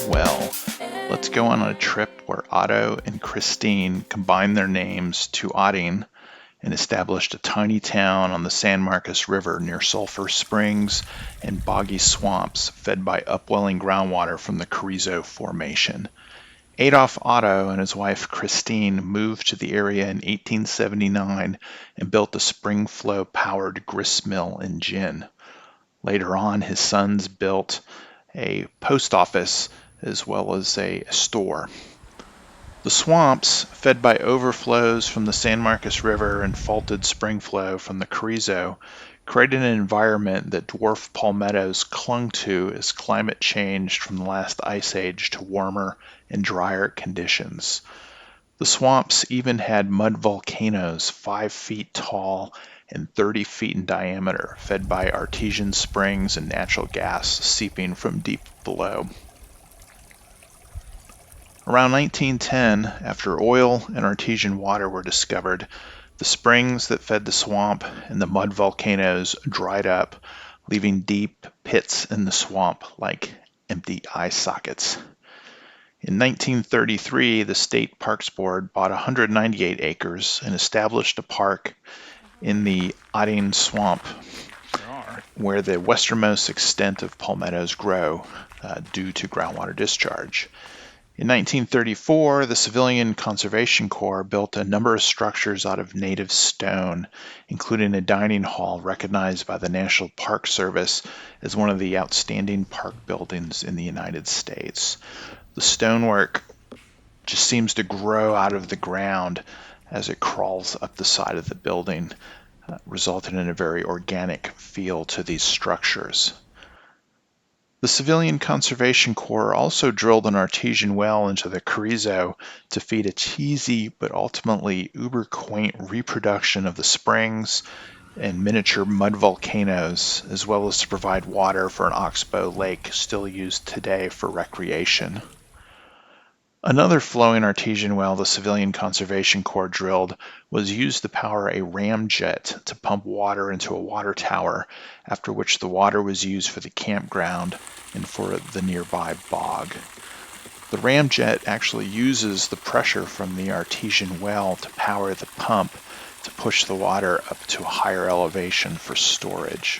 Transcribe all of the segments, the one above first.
Well, let's go on a trip where Otto and Christine combined their names to Ottine and established a tiny town on the San Marcos River near sulfur springs and boggy swamps fed by upwelling groundwater from the Carrizo Formation. Adolf Otto and his wife Christine moved to the area in 1879 and built a spring flow powered grist mill and gin. Later on, his sons built a post office as well as a store. The swamps, fed by overflows from the San Marcos River and faulted spring flow from the Carrizo, created an environment that dwarf palmettos clung to as climate changed from the last ice age to warmer and drier conditions. The swamps even had mud volcanoes 5 feet tall and 30 feet in diameter, fed by artesian springs and natural gas seeping from deep below. Around 1910, after oil and artesian water were discovered, the springs that fed the swamp and the mud volcanoes dried up, leaving deep pits in the swamp like empty eye sockets. In 1933, the State Parks Board bought 198 acres and established a park in the Ottine Swamp, where the westernmost extent of palmettos grow due to groundwater discharge. In 1934, the Civilian Conservation Corps built a number of structures out of native stone, including a dining hall recognized by the National Park Service as one of the outstanding park buildings in the United States. The stonework just seems to grow out of the ground as it crawls up the side of the building, resulting in a very organic feel to these structures. The Civilian Conservation Corps also drilled an artesian well into the Carrizo to feed a cheesy but ultimately uber-quaint reproduction of the springs and miniature mud volcanoes, as well as to provide water for an oxbow lake still used today for recreation. Another flowing artesian well the Civilian Conservation Corps drilled was used to power a ramjet to pump water into a water tower, after which the water was used for the campground and for the nearby bog. The ramjet actually uses the pressure from the artesian well to power the pump to push the water up to a higher elevation for storage.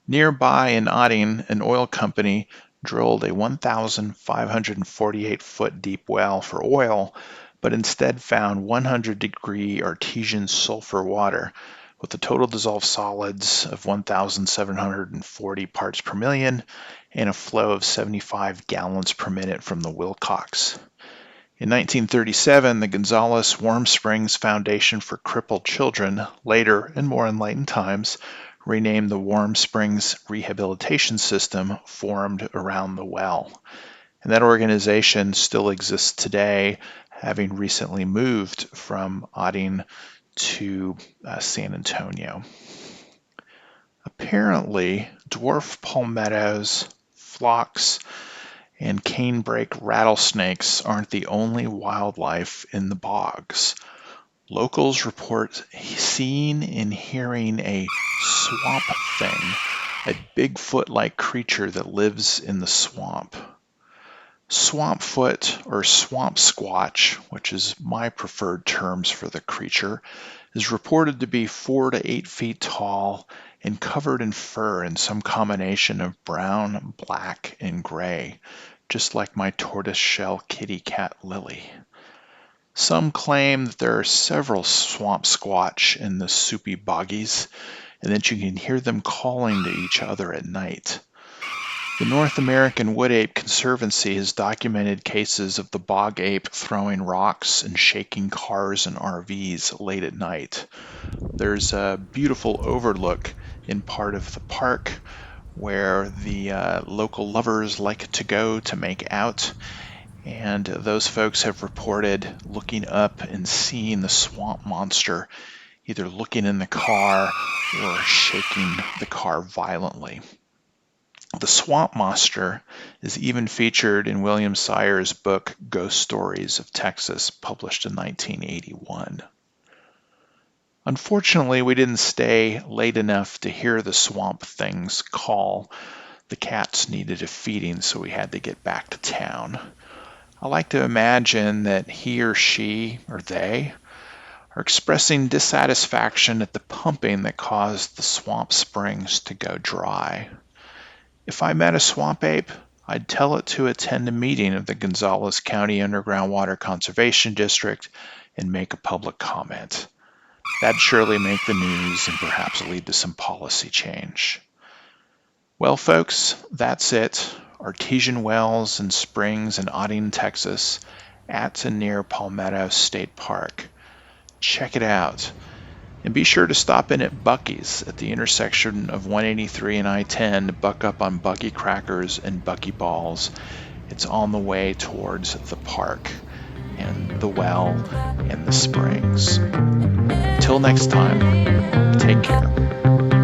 Nearby in Ottine, an oil company drilled a 1,548-foot deep well for oil, but instead found 100-degree artesian sulfur water with a total dissolved solids of 1,740 parts per million and a flow of 75 gallons per minute from the Wilcox. In 1937, the Gonzales Warm Springs Foundation for Crippled Children, later in more enlightened times, renamed the Warm Springs Rehabilitation System, formed around the well. And that organization still exists today, having recently moved from Ottine to San Antonio. Apparently, dwarf palmettos, phlox, and canebrake rattlesnakes aren't the only wildlife in the bogs. Locals report seeing and hearing a swamp thing, a Bigfoot-like creature that lives in the swamp. Swampfoot or swampsquatch, which is my preferred terms for the creature, is reported to be 4 to 8 feet tall and covered in fur in some combination of brown, black, and gray, just like my tortoiseshell kitty cat Lily. Some claim that there are several swamp squatch in the soupy boggies, and that you can hear them calling to each other at night. The North American Wood Ape Conservancy has documented cases of the bog ape throwing rocks and shaking cars and RVs late at night. There's a beautiful overlook in part of the park where the local lovers like to go to make out, and those folks have reported looking up and seeing the swamp monster either looking in the car or shaking the car violently. The swamp monster is even featured in William Seyer's book Ghost Stories of Texas, published in 1981. Unfortunately, we didn't stay late enough to hear the swamp thing's call. The cats needed a feeding, so we had to get back to town. I like to imagine that he or she, or they, are expressing dissatisfaction at the pumping that caused the swamp springs to go dry. If I met a swamp ape, I'd tell it to attend a meeting of the Gonzales County Underground Water Conservation District and make a public comment. That'd surely make the news and perhaps lead to some policy change. Well, folks, that's it. Artesian wells and springs in Ottine, Texas, at and near Palmetto State Park. Check it out. And be sure to stop in at Buc-ee's at the intersection of 183 and I-10 to buck up on Buc-ee crackers and Buc-ee balls. It's on the way towards the park and the well and the springs. Until next time, take care.